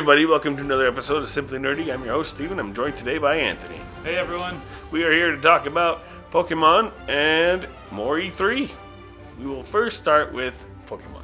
everybody, welcome to another episode of Simply Nerdy. I'm your host, Steven. I'm joined today by Anthony. Hey everyone. We are here to talk about Pokemon and more E3. We will first start with Pokemon.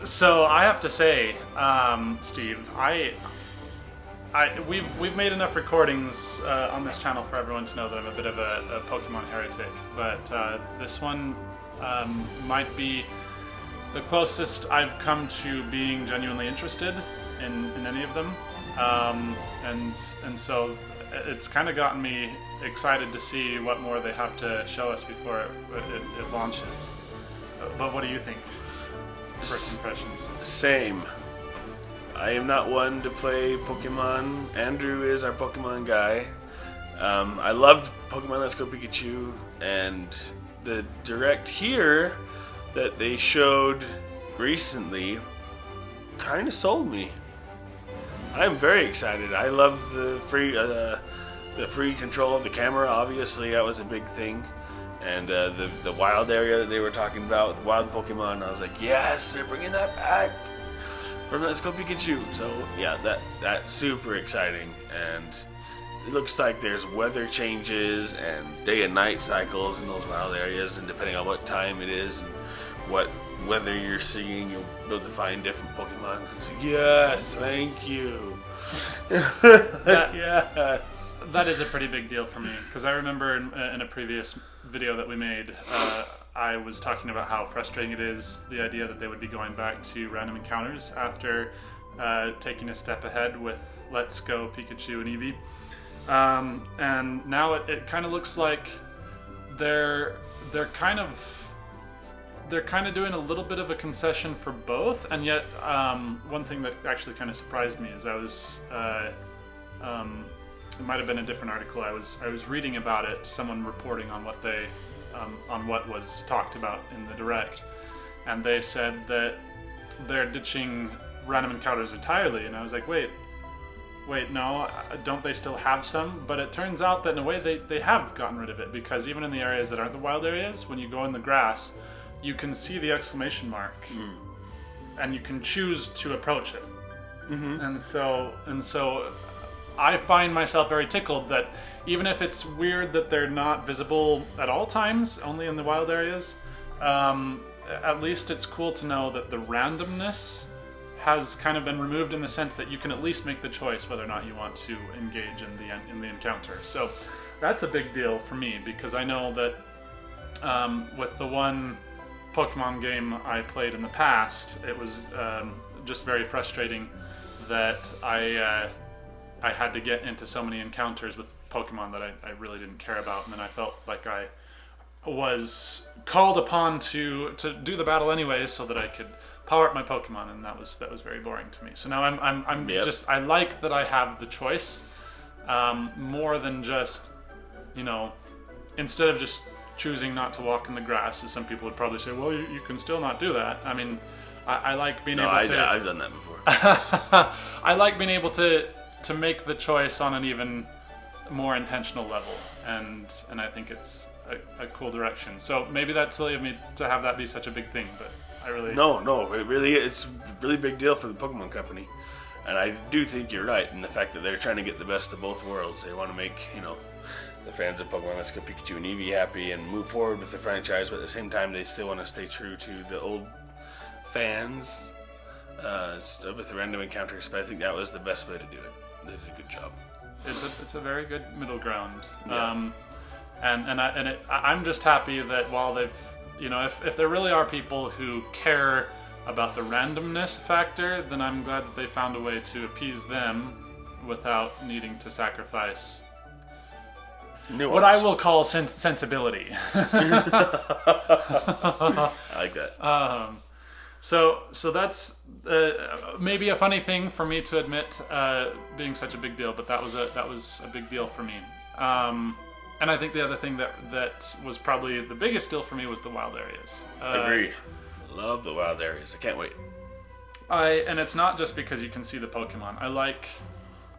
So I have to say, Steve, we've made enough recordings on this channel for everyone to know that I'm a bit of a Pokemon heretic, but this one might be the closest I've come to being genuinely interested in any of them, and so it's kind of gotten me excited to see what more they have to show us before it launches. But what do you think? First impressions. Same. I am not one to play Pokemon. Andrew is our Pokemon guy. I loved Pokemon Let's Go Pikachu, and the direct here that they showed recently kind of sold me. I'm very excited. I love the free control of the camera. Obviously, that was a big thing. And the wild area that they were talking about with wild Pokemon, I was like, yes, they're bringing that back from Let's Go Pikachu. So yeah, that's super exciting. And it looks like there's weather changes and day and night cycles in those wild areas, and depending on what time it is and what weather you're seeing, you'll be able to find different Pokemon. It's like, yes, thank you. Yes. That is a pretty big deal for me, because I remember in a previous video that we made, I was talking about how frustrating it is, the idea that they would be going back to random encounters after taking a step ahead with Let's Go Pikachu and Eevee. And now it kind of looks like they're kind of doing a little bit of a concession for both, and yet one thing that actually kind of surprised me is I was it might have been a different article. I was reading about it, someone reporting on what they on what was talked about in the direct, and they said that they're ditching random encounters entirely, and I was like, wait, no, don't they still have some? But it turns out that in a way they have gotten rid of it, because even in the areas that aren't the wild areas, when you go in the grass, you can see the exclamation mark, and you can choose to approach it. Mm-hmm. And so I find myself very tickled that even if it's weird that they're not visible at all times, only in the wild areas, at least it's cool to know that the randomness has kind of been removed, in the sense that you can at least make the choice whether or not you want to engage in the encounter. So that's a big deal for me, because I know that with the one Pokemon game I played in the past, it was just very frustrating that I had to get into so many encounters with Pokemon that I really didn't care about, and then I felt like I was called upon to do the battle anyways, so that I could power up my Pokemon, and that was very boring to me. So now I'm Yep. just, I like that I have the choice, more than just, instead of just choosing not to walk in the grass, as some people would probably say, well, you can still not do that. I mean, I like being able to... I've done that before. I like being able to make the choice on an even more intentional level, and I think it's a cool direction. So maybe that's silly of me to have that be such a big thing, but I really... No, it's a really big deal for the Pokemon Company. And I do think you're right in the fact that they're trying to get the best of both worlds. They want to make, the fans of Pokemon Let's Go Pikachu and Eevee happy and move forward with the franchise, but at the same time they still want to stay true to the old fans with the random encounters. But I think that was the best way to do it. They did a good job. It's a very good middle ground. Yeah. I'm just happy that while they've, if there really are people who care about the randomness factor, then I'm glad that they found a way to appease them without needing to sacrifice Nuance. what I will call sensibility. I like that. So that's maybe a funny thing for me to admit, being such a big deal, but that was a big deal for me. And I think the other thing that was probably the biggest deal for me was the wild areas. Agree. Love the wild areas. I can't wait. And it's not just because you can see the Pokemon. I like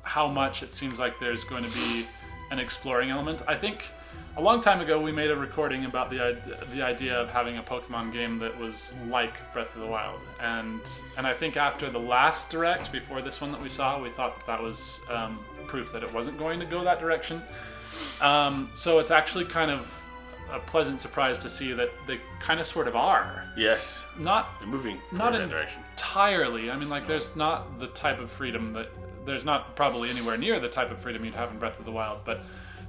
how much it seems like there's going to be an exploring element. I think a long time ago we made a recording about the idea of having a Pokemon game that was like Breath of the Wild, and I think after the last Direct, before this one that we saw, we thought that was proof that it wasn't going to go that direction. So it's actually kind of a pleasant surprise to see that they kind of sort of are. Yes. Not They're moving not in that direction. entirely. I mean, like, there's not the type of freedom that there's not probably anywhere near the type of freedom you'd have in Breath of the Wild, but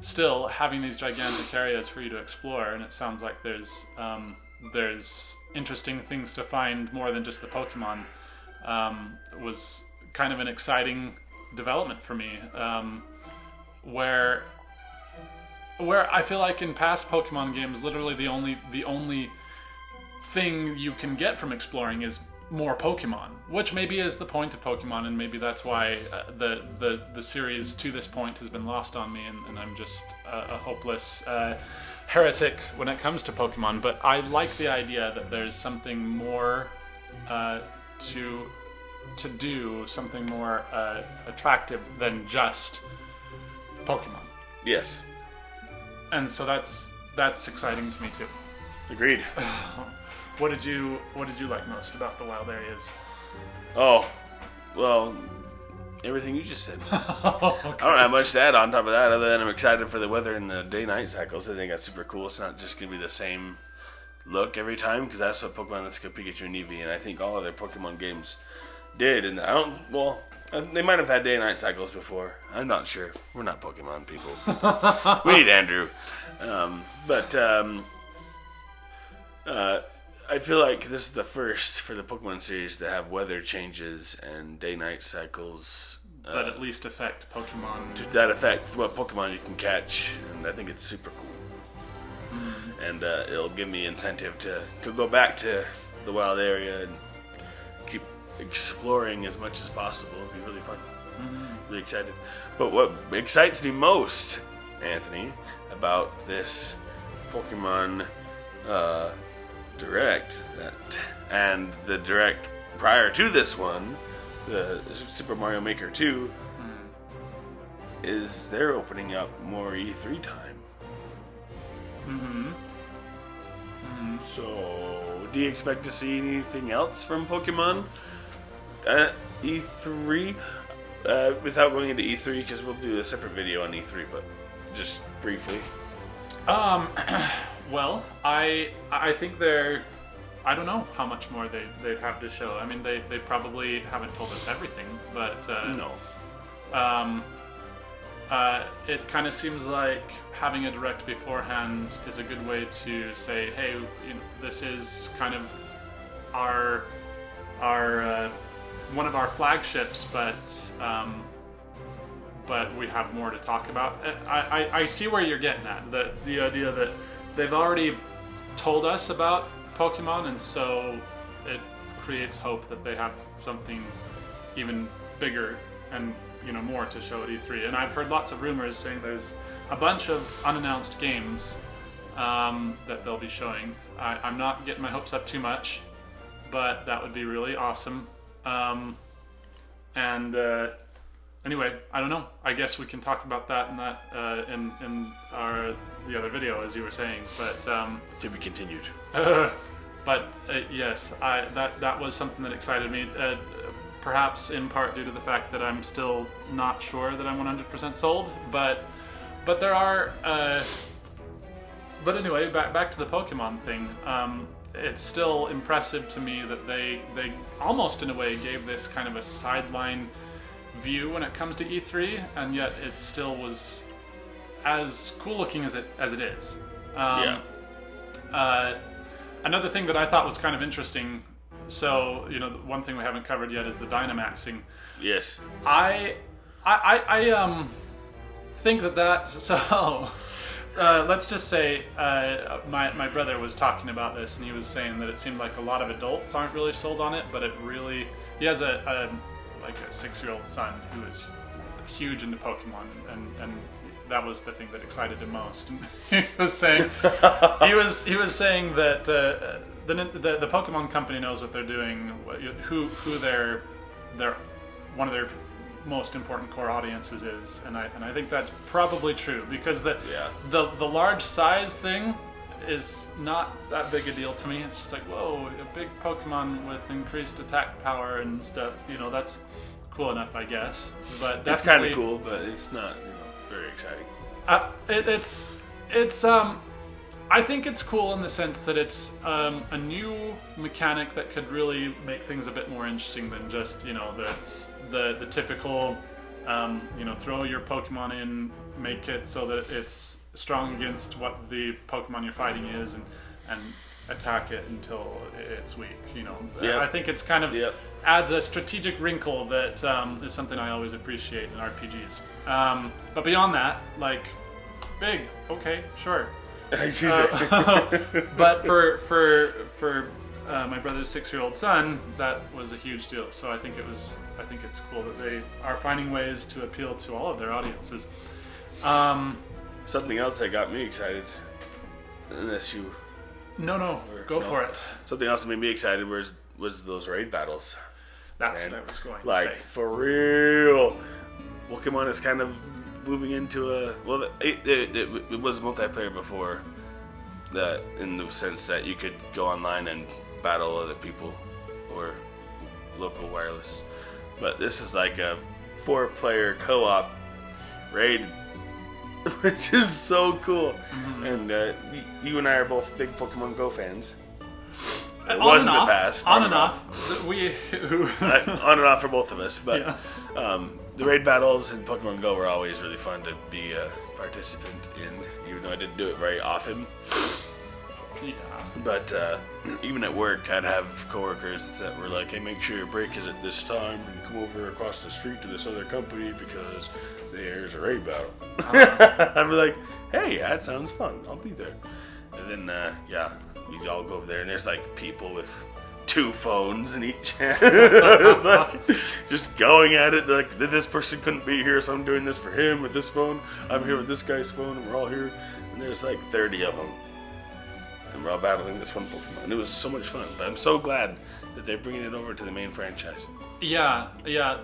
still having these gigantic areas for you to explore, and it sounds like there's interesting things to find more than just the Pokemon, was kind of an exciting development for me, where I feel like in past Pokemon games, literally the only thing you can get from exploring is more Pokemon, which maybe is the point of Pokemon, and maybe that's why the series to this point has been lost on me, and I'm just a hopeless heretic when it comes to Pokemon. But I like the idea that there's something more to do, something more attractive than just Pokemon. Yes. And so that's exciting to me too. Agreed. What did you like most about the wild areas? Oh, well, everything you just said. Okay. I don't have much to add on top of that, other than I'm excited for the weather and the day-night cycles. I think that's super cool. It's not just going to be the same look every time, because that's what Pokemon Let's Go Pikachu and Eevee, and I think all other Pokemon games did. And they might have had day-night cycles before. I'm not sure. We're not Pokemon people. We need Andrew. I feel like this is the first for the Pokemon series to have weather changes and day-night cycles that at least affect Pokemon. that affect what Pokemon you can catch, and I think it's super cool. And it'll give me incentive to go back to the wild area and keep exploring as much as possible. It'll be really fun. Really excited. But what excites me most, Anthony, about this Pokemon Direct and the Direct prior to this one, the Super Mario Maker 2, is they're opening up more E3 time. So, do you expect to see anything else from Pokemon at E3? Without going into E3, because we'll do a separate video on E3, but just briefly. Well, I think I don't know how much more they'd have to show. I mean, they probably haven't told us everything, but No. It kind of seems like having a Direct beforehand is a good way to say, hey, this is kind of our one of our flagships, but we have more to talk about. I see where you're getting at, the idea that they've already told us about Pokemon, and so it creates hope that they have something even bigger and more to show at E3. And I've heard lots of rumors saying there's a bunch of unannounced games that they'll be showing. I'm not getting my hopes up too much, but that would be really awesome. Anyway, I don't know. I guess we can talk about that in the other video, as you were saying. But To be continued. Yes, that was something that excited me. Perhaps in part due to the fact that I'm still not sure that I'm 100% sold. But there are. But anyway, back to the Pokemon thing. It's still impressive to me that they almost in a way gave this kind of a sideline view when it comes to E3, and yet it still was as cool looking as it is. Another thing that I thought was kind of interesting. So one thing we haven't covered yet is the Dynamaxing. Yes. I think that so. Let's just say my brother was talking about this, and he was saying that it seemed like a lot of adults aren't really sold on it, but he has a 6-year-old son who is huge into Pokemon, and that was the thing that excited him most. And he was saying he was saying that the Pokemon company knows what they're doing, who their one of their most important core audiences is, and I think that's probably true because Yeah. the large size thing is not that big a deal to me. It's just like, whoa, a big Pokemon with increased attack power and stuff. That's cool enough, I guess. But It's kind definitely, of cool, but it's not very exciting. it's I think it's cool in the sense that it's a new mechanic that could really make things a bit more interesting than just the typical throw your Pokemon in, make it so that it's strong against what the Pokemon you're fighting is, and attack it until it's weak. Yep. I think it's kind of Yep. adds a strategic wrinkle that is something I always appreciate in RPGs. But beyond that, like, big, okay, sure. But for my brother's 6-year-old son, that was a huge deal. So I think it's cool that they are finding ways to appeal to all of their audiences. Something else that got me excited, unless you... Go for it. Something else that made me excited was those raid battles. That's Man. what I was going to Like, say. for real. Pokemon is kind of moving into a... Well, it was multiplayer before, that in the sense that you could go online and battle other people or local wireless. But this is like a 4-player co-op raid, which is so cool. Mm-hmm. And you and I are both big Pokemon Go fans. It was in the past. On and off. On and off for both of us. But yeah. The raid battles in Pokemon Go were always really fun to be a participant in, even though I didn't do it very often. Yeah. But even at work, I'd have coworkers that were like, hey, make sure your break is at this time and come over across the street to this other company because there's a raid battle. I'd be like, hey, that sounds fun. I'll be there. And then, we'd all go over there, and there's like people with 2 phones in each hand. It's like just going at it. Like, this person couldn't be here, so I'm doing this for him with this phone. I'm here with this guy's phone, and we're all here. And there's like 30 of them. And we're all battling this one Pokemon. And it was so much fun. But I'm so glad that they're bringing it over to the main franchise. Yeah.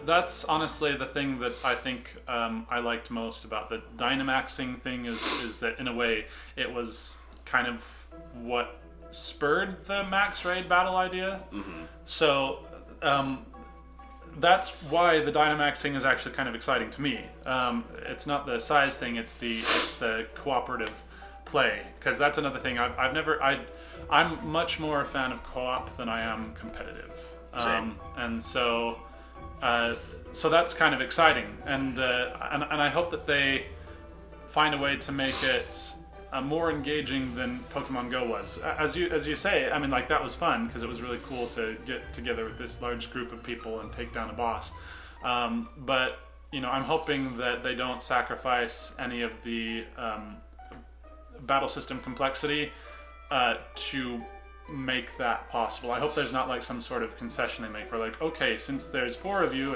That's honestly the thing that I think I liked most about the Dynamaxing thing is that in a way it was kind of what spurred the Max Raid battle idea. Mm-hmm. So that's why the Dynamaxing is actually kind of exciting to me. It's not the size thing; it's the cooperative play, because that's another thing I'm much more a fan of co-op than I am competitive. And so that's kind of exciting, and I hope that they find a way to make it more engaging than Pokemon Go was. As you say, I mean, like, that was fun because it was really cool to get together with this large group of people and take down a boss. But I'm hoping that they don't sacrifice any of the battle system complexity to make that possible. I hope there's not like some sort of concession they make where, like, okay, since there's 4 of you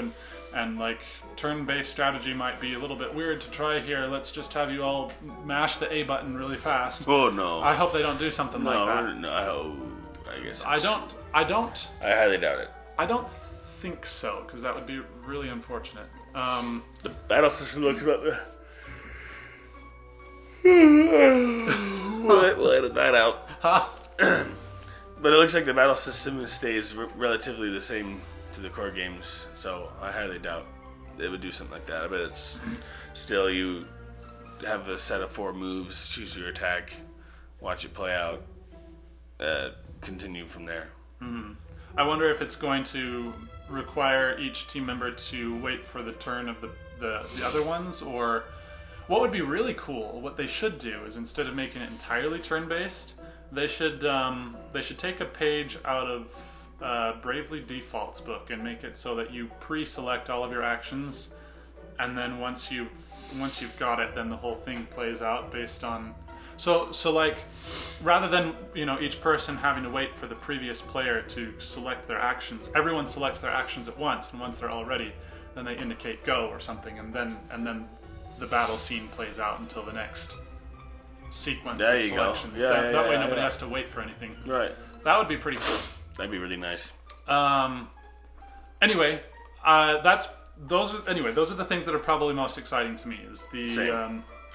and like turn-based strategy might be a little bit weird to try here, let's just have you all mash the A button really fast. Oh no. I hope they don't do something like that. No, I guess I highly doubt it. I don't think so, because that would be really unfortunate. The battle system looks about the... we'll edit that out. But it looks like the battle system stays relatively the same to the core games, so I highly doubt they would do something like that. I bet it's still you have a set of 4 moves, choose your attack, watch it play out, continue from there. Mm-hmm. I wonder if it's going to require each team member to wait for the turn of the other ones, or what would be really cool, what they should do is, instead of making it entirely turn-based, they should take a page out of Bravely Default's book and make it so that you pre-select all of your actions, and then once you've got it, then the whole thing plays out based on. So like, rather than each person having to wait for the previous player to select their actions, everyone selects their actions at once, and once they're all ready, then they indicate go or something, and then the battle scene plays out until the next sequence of selections. That way nobody has to wait for anything. Right. That would be pretty cool. That'd be really nice. Anyway, that's those are the things that are probably most exciting to me. Is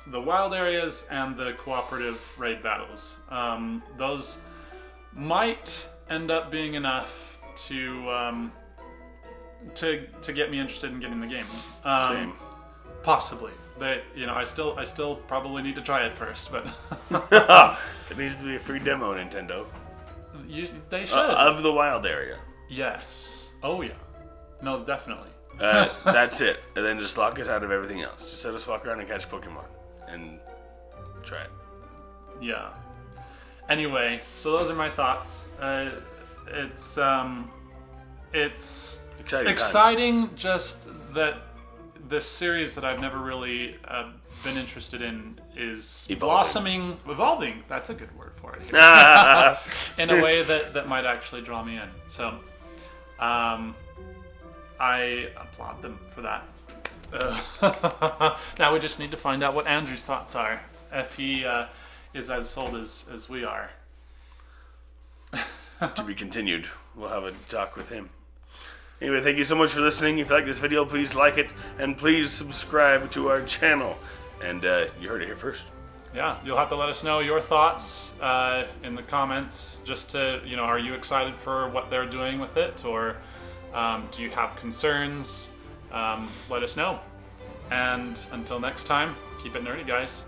the wild areas and the cooperative raid battles. Those might end up being enough to get me interested in getting the game. Same. Possibly. I still probably need to try it first, but It needs to be a free demo, Nintendo. They should. Of the wild area. Yes. Oh yeah. No, definitely. That's it. And then just lock us out of everything else. Just let us walk around and catch Pokemon. And try it. Yeah. Anyway, so those are my thoughts. It's exciting just that this series that I've never really been interested in is evolving. That's a good word for it. In a way that might actually draw me in. So, I applaud them for that. Now we just need to find out what Andrew's thoughts are, if he is as sold as we are. To be continued. We'll have a talk with him. Anyway, thank you so much for listening. If you like this video, please like it, and please subscribe to our channel. And you heard it here first. Yeah, you'll have to let us know your thoughts in the comments. Just to, are you excited for what they're doing with it, or do you have concerns? Let us know. And until next time, keep it nerdy, guys.